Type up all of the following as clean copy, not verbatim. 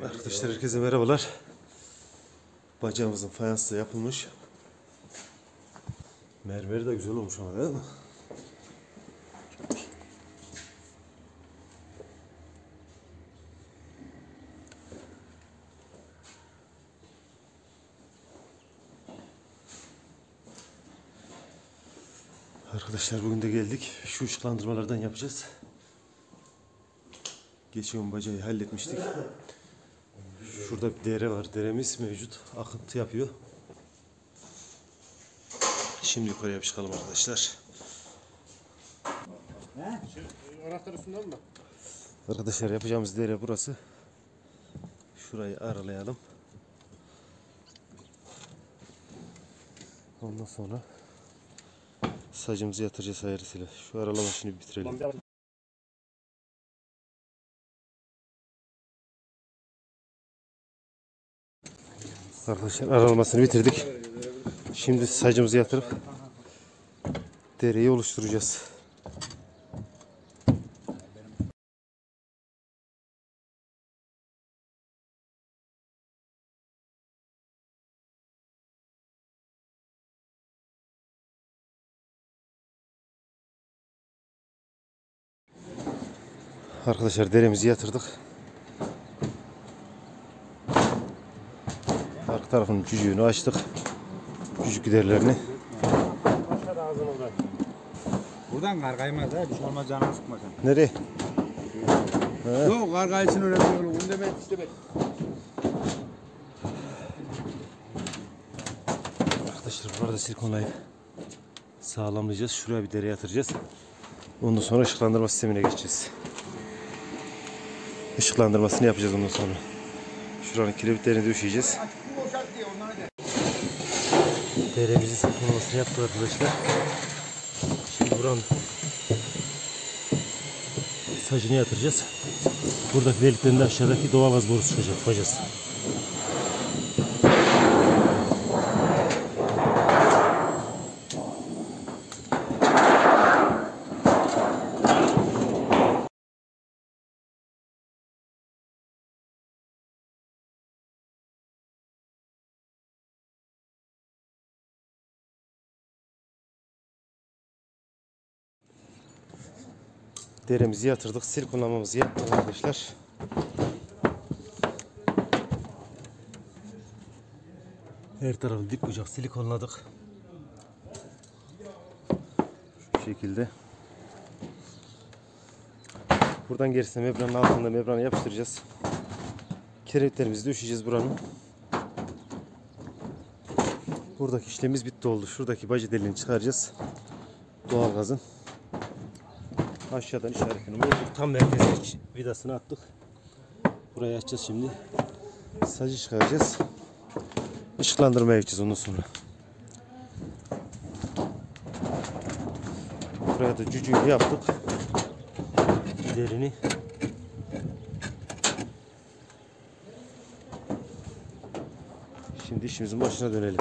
Arkadaşlar herkese merhabalar. Bacağımızın fayansı da yapılmış. Mermeri de güzel olmuş ama değil mi? Arkadaşlar bugün de geldik. Şu ışıklandırmalardan yapacağız. Geçen bacağı halletmiştik. Şurada bir dere var. Deremiz mevcut. Akıntı yapıyor. Şimdi yukarıya çıkalım arkadaşlar. Anahtarı sunalım mı? Arkadaşlar yapacağımız dere burası. Şurayı aralayalım. Ondan sonra sacımızı yatıracağız ayrısıyla. Şu aralama işini bitirelim. Arkadaşlar aralamasını bitirdik. Şimdi sacımızı yatırıp dereyi oluşturacağız. Arkadaşlar deremizi yatırdık. Arka tarafının cücüğünü açtık. Cücük giderlerini. Buradan kar kaymaz ha, düşman olmaz, canını sıkma sen. Nereye? Yok, kar kaysın öyle bir yolu, bunu demek istemek. Arkadaşlar burada silikonlayıp sağlamlayacağız. Şuraya bir dere yatıracağız. Ondan sonra ışıklandırma sistemine geçeceğiz. Işıklandırmasını yapacağız ondan sonra. Şuranın kiremitlerini döşeyeceğiz. Deremizin silikonlamasını yaptık arkadaşlar. Şimdi buranın sacını yatıracağız. Buradaki deliklerinde aşağıdaki doğalgaz borusu çıkacak. Yapacağız. Deremizi yatırdık. Silikonlamamızı yaptık arkadaşlar. Her tarafı dip bucak silikonladık. Şu şekilde. Buradan gerisine membranın altında membranı yapıştıracağız. Kiremitlerimizi döşeyeceğiz buranın. Buradaki işlemimiz bitti oldu. Şuradaki baca deliğini çıkaracağız. Doğalgazın. Aşağıdan işaretini vurduk. Tam merkeze vidasını attık. Burayı açacağız şimdi. Sacı çıkaracağız. Işıklandırmaya gideceğiz ondan sonra. Buraya da cücüğü yaptık. Derini. Şimdi işimizin başına dönelim.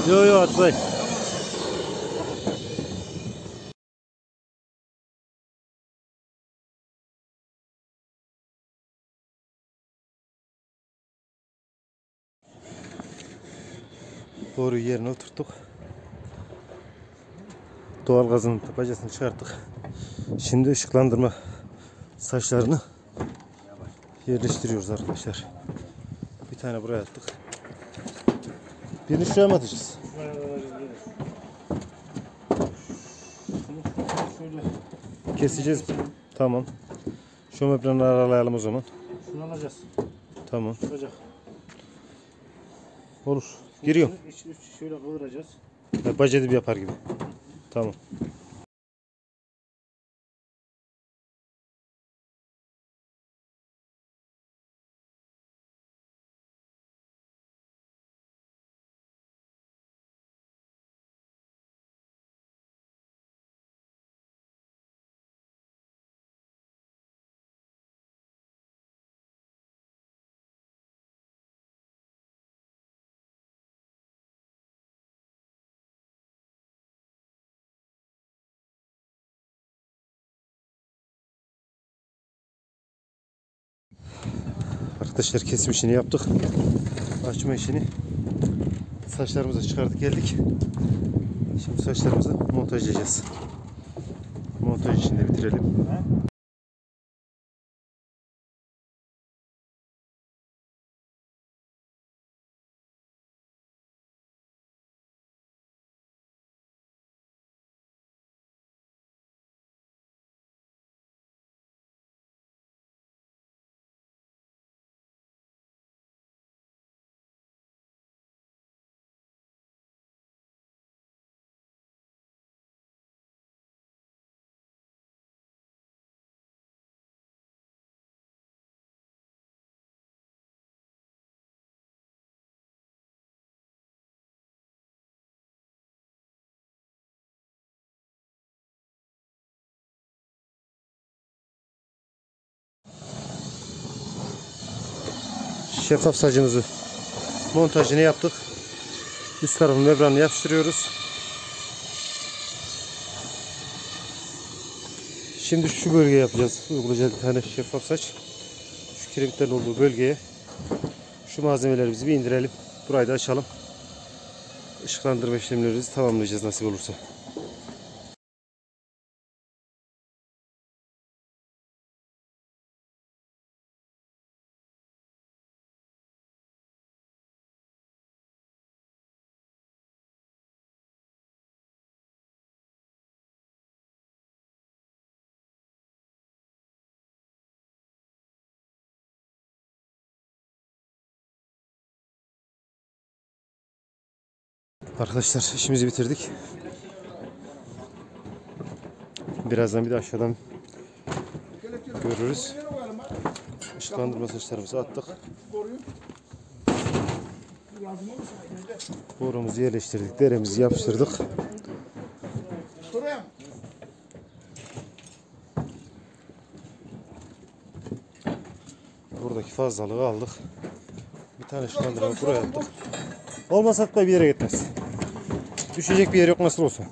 Yo yo Atbay. Doğru yerine oturttuk. Doğal gazın tapacasını çıkarttık. Şimdi ışıklandırma saçlarını yerleştiriyoruz arkadaşlar. Bir tane buraya attık. Birini şuraya mı atacağız? Keseceğiz. Tamam. Şu mebranı aralayalım o zaman. Şunu alacağız. Tamam. Çıkacak. Olur. Giriyorum. Şöyle kıvıracağız. Bacedi bir yapar gibi. Tamam. Arkadaşlar kesim işini yaptık. Açma işini. Saçlarımızı çıkardık geldik. Şimdi saçlarımızı montajlayacağız. Montaj işini de bitirelim. Şeffaf sacımızı montajını yaptık. Üst tarafın membranını yapıştırıyoruz. Şimdi şu bölgeye yapacağız. Uygulayacağız bir tane şeffaf saç. Şu kiremitlerin olduğu bölgeye şu malzemelerimizi bir indirelim. Burayı da açalım. Işıklandırma işlemlerimizi tamamlayacağız nasip olursa. Arkadaşlar işimizi bitirdik. Birazdan bir de aşağıdan görürüz. Işıklandırma saçlarımızı attık. Borumuzu yerleştirdik. Deremizi yapıştırdık. Buradaki fazlalığı aldık. Bir tane ışıklandırma buraya attık. Olmasa bir yere gitmez. Düşecek bir yer yok nasıl olsa.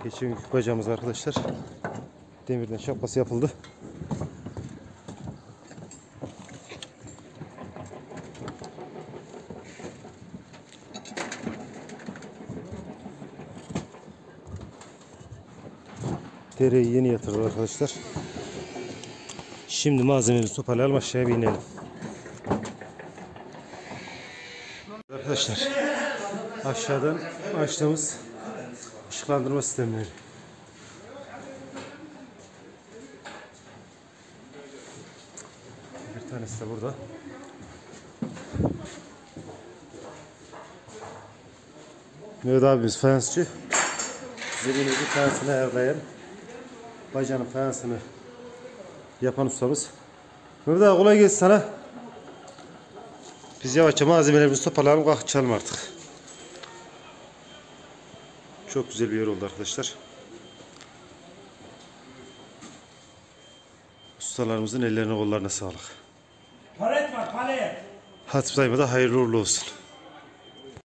Geçen günkü bacamız arkadaşlar. Demirden şapkası yapıldı. Dereyi yeni yatırdı arkadaşlar. Şimdi malzememizi toparlayalım, aşağıya bir inelim. Arkadaşlar aşağıdan açtığımız ışıklandırma sistemleri. Bir tanesi de burada. Mehmet abimiz fayansçı. Zemini bir tanesini ayarlayan, bacanın fayansını yapan ustamız. Mehmet abi kolay gelsin sana. Biz yavaşça malzemelerimizi toparlayalım, kalkacağım artık. Çok güzel bir yer oldu arkadaşlar. Ustalarımızın ellerine kollarına sağlık. Palet var, palet. Hatip dayıma da hayırlı uğurlu olsun.